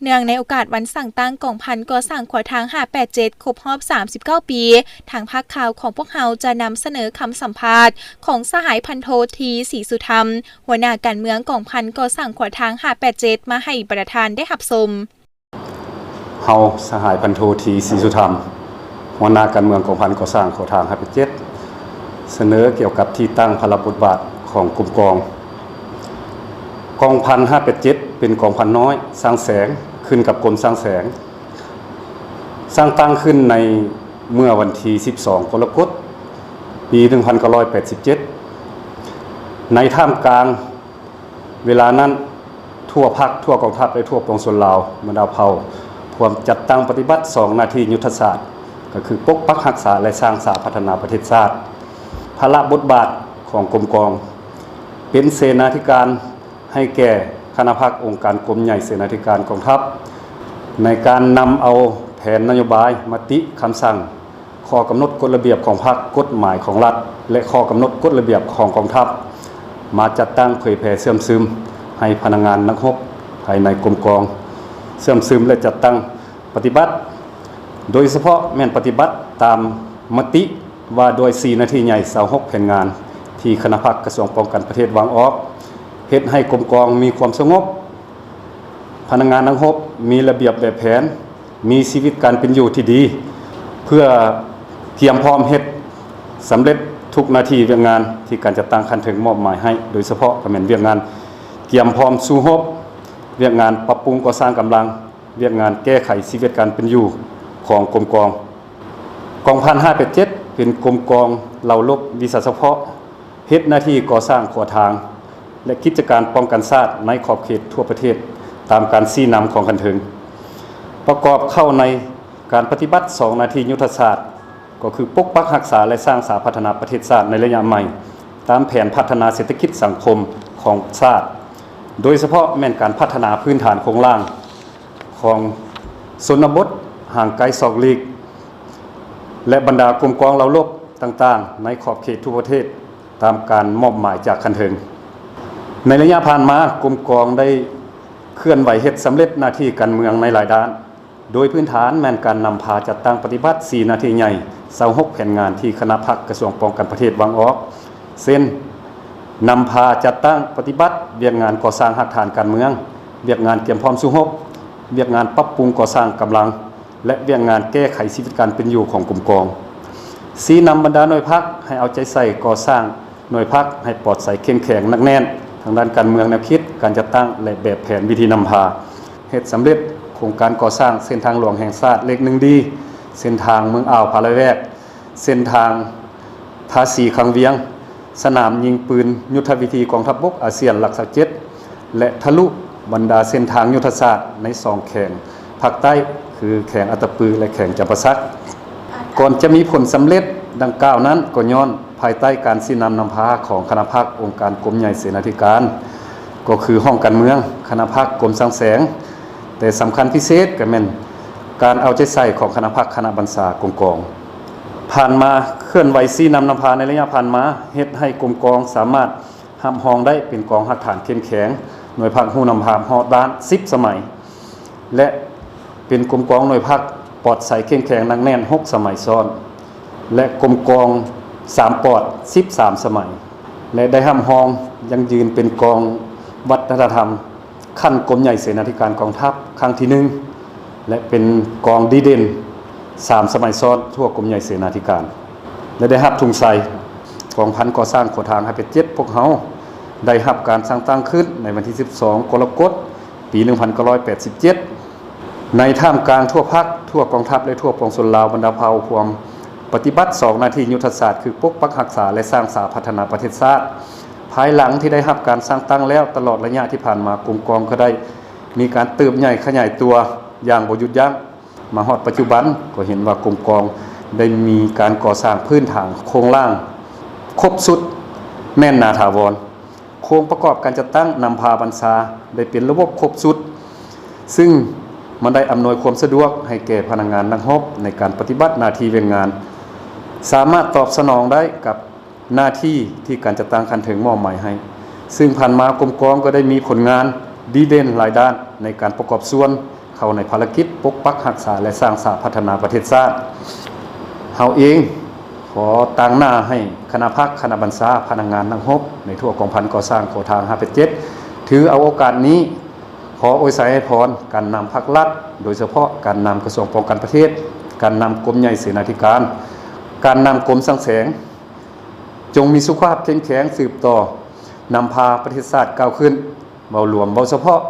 เนื่องในโอกาสวันสั่งตั้งกองพันก่อสร้างขวทาง587ครบรอบ39ปีทางภาคข่าวของพวกเราจะนำเสนอคำสัมภาษณ์ของสหายพันโททีศรีสุธรรมหัวหน้าการเมืองกองพันก่อสร้างขวทาง587มาให้ประธานได้รับชมเฮาสหายพันโททีศรีสุธรรมหัวหน้าการเมืองกองพันก่อสร้างขวทาง587เสนอเกี่ยวกับที่ตั้งพลบทบาทของกลุ่มกองพัน587เป็นกองพันน้อยสร้างแสงขึ้นกับกรมสร้างแสงสร้างตั้งขึ้นในเมื่อวันที่12กรกฎาคมปี1987ในท่ามกลางเวลานั้นทั่วภาคทั่วกองทัพและทั่วปวงชนลาวบรรดาเผ่าพร้อมจัดตั้งปฏิบัติ2นาทียุทธศาสตร์ก็คือปกปักรักษาและสร้างสาพัฒนาประเทศชาติภาระบทบาทของกรมกองเป็นเสนาธิการให้แก่คณะภาคองค์การกรมใหญ่เสนาธิการกองทัพในการนำเอาแผนนโยบายมติคำสั่งข้อกำหนดกฎระเบียบของพรรคกฎหมายของรัฐและข้อกำหนดกฎระเบียบของกองทัพมาจัดตั้งเผยแผ่เสื่อมซึมให้พนักงานนักรบภายในกรมกองเสื่อมซึมและจัดตั้งปฏิบัติโดยเฉพาะแม่นปฏิบัติตามมติว่าโดย4นาทีใหญ่26แผนงานที่คณะภาคกระทรวงป้องกันประเทศวางออกเฮ็ดให้กรมกองมีความสงบพนักงานนักรบมีระเบียบแบบแผนมีชีวิตการเป็นอยู่ที่ดีเพื่อเตรียมพร้อมเฮ็ดสำเร็จทุกนาทีเวียงงานที่การจัดตั้งคันถึงมอบหมายให้โดยเฉพาะก็แม่นเวียงงานเตรียมพร้อมสู้รบเวียงงานปรับปรุงก่อสร้างกำลังเวียงงานแก้ไขชีวิตการเป็นอยู่ของกรมกองพัน587เป็นกรมกองเหล่ารบวิสาเฉพาะเฮ็ดหน้าที่ก่อสร้างขวทางและกิจการป้องกันชาติในขอบเขตทั่วประเทศตามการชี้นำของคันถึงประกอบเข้าในการปฏิบัติ2นาทียุทธศาสตร์ก็คือปกปักรักษาและสร้างสาพัฒนาประเทศชาติในระยะใหม่ตามแผนพัฒนาเศรษฐกิจสังคมของชาติโดยเฉพาะแม่นการพัฒนาพื้นฐานโครงสร้างของชนบทห่างไกลศอกลีกและบรรดากรมกองเหล่ารบต่างๆในขอบเขตทั่วประเทศตามการมอบหมายจากคันถึงในระยะผ่านมากรมกองได้เคลื่อนไหวเฮ็ดสำเร็จหน้าที่การเมืองในหลายด้านโดยพื้นฐานแม่นการนำพาจัดตั้งปฏิบัติ4นาทีใหญ่26แผนงานที่คณะภาคกระทรวงป้องกันประเทศวางออกเช่นนำพาจัดตั้งปฏิบัติเวียกงานก่อสร้างหักฐานการเมืองเวียกงานเตรียมพร้อมสู้รบเวียกงานปรับปรุงก่อสร้างกำลังและเวียกงานแก้ไขชีวิตการเป็นอยู่ของกรมกองชี้นำบรรดาหน่วยพรรคให้เอาใจใส่ก่อสร้างหน่วยพรรคให้ปลอดใสเข้มแข็งหนักแน่นทางด้านการเมืองแนวคิดการจัดตั้งและแบบแผนวิธีนำพาเฮ็ดสำเร็จโครงการก่อสร้างเส้นทางหลวงแห่งชาติเลข1ดีเส้นทางเมืองอ่าวพาราแวกเส้นทางภาษีคังเวียงสนามยิงปืนยุทธวิธีกองทัพบกอาเซียนหลัก27และทะลุบรรดาเส้นทางยุทธศาสตร์ใน2แข่งภาคใต้คือแข่งอัตตปือและแข่งจำปาสักก่อนจะมีผลสำเร็จดังกล่าวนั้นก็ย้อนภายใต้การชี้นำพาของคณะภาคองค์การกรมใหญ่เสนาธิการก็คือห้องการเมืองคณะภาคกรมสร้างแสงแต่สำคัญพิเศษก็แม่นการเอาใจใส่ของคณะภาคคณะบัญชากรมกองผ่านมาเคลื่อนไหวชี้นำพาในระยะผ่านมาเฮ็ดให้กรมกองสามารถห้ำห้องได้เป็นกองหักฐานเข้มแข็งหน่วยภาคฮู้นำพาฮอดด้าน10สมัยและเป็นกรมกองหน่วยภาคปลอดใสเข้มแข็งหนักแน่น6สมัยซ้อนและกรมกอง3ปอด13สมัยและได้ห้ำห้องยังยืนเป็นกองวัฒนธรรมขั้นกรมใหญ่เสนาธิการกองทัพครั้งที่1และเป็นกองดีเด่น3สมัยซ้อนทั่วกรมใหญ่เสนาธิการและได้รับทุงใส่กองพันก่อสร้างขวทาง587พวกเฮาได้รับการสร้างตั้งขึ้นในวันที่12กรกฎาคมปี1987ในท่ามกลางทั่วภาคทั่วกองทัพและทั่วปวงชนลาวบรรดาเผ่าพวมปฏิบัติ2นาทียุทธศาสตร์คือปกปักรักษาและสร้างสาพัฒนาประเทศชาติภายหลังที่ได้รับการสร้างตั้งแล้วตลอดระยะที่ผ่านมากรมกองก็ได้มีการเติบใหญ่ขยายตัวอย่างบ่หยุดยั้งมาฮอดปัจจุบันก็เห็นว่ากรมกองได้มีการก่อสร้างพื้นฐานโครงล่างครบสุดแน่นหนาถาวรโครงประกอบการจัดตั้งนำพาบัญชาได้เป็นระบบครบสุดซึ่งมันได้อำนวยความสะดวกให้แก่พนักงานนักรบในการปฏิบัติหน้าที่เวียงงานสามารถตอบสนองได้กับหน้าที่ที่การจัดตั้งคันถึงมอบหมายให้ซึ่งผ่านมากรมกองก็ได้มีผลงานดีเด่นหลายด้านในการประกอบส่วนข เข้าในภารกิจปกปักรักษาและสร้างสาพัฒนาประเทศชาติเฮาเองขอตั้งหน้าให้คณะพักคณะบรรษาพนักงานทั้ง6ในทั่วกองพันก่อสร้างโคทาง587ถือเอาโอกาสนี้ขออวยพรการนำภาครัฐโดยเฉพาะการนำกระทรวงป้องกันประเทศการนำกรมใหญ่เสนาธิการการนำกรมสังแสงจงมีสุขภาพเข้มแข็งสืบต่อนำพาประเทศชาติก้าวขึ้นเบารวมเบาเฉพาะ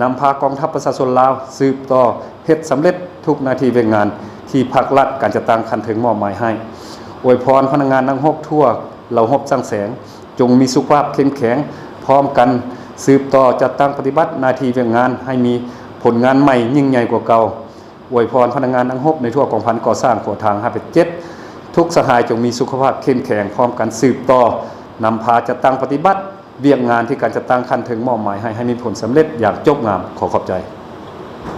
นำพากองทัพประชาชนลาวสืบต่อเฮ็ดสำเร็จทุกหน้าที่เวียงงานที่ภาครัฐการจัดตั้งคันถึงมอบหมายให้อวยพรพนักงานทั้ง6ทั่วเหล่า6สังแสงจงมีสุขภาพเข้มแข็งพร้อมกันสืบต่อจัดตั้งปฏิบัติหน้าที่เวียงงานให้มีผลงานใหม่ยิ่งใหญ่กว่าเก่าอวยพรพนักงานทั้ง6ในทั่วกองพันก่อสร้างโคทาง587ทุกสหายจงมีสุขภาพเข้มแข็งพร้อมกันสืบต่อนำพาจัดตั้งปฏิบัติเวียงงานที่การจัดตั้งคันถึงมอบหมายให้มีผลสำเร็จอย่างจบงามขอขอบใจ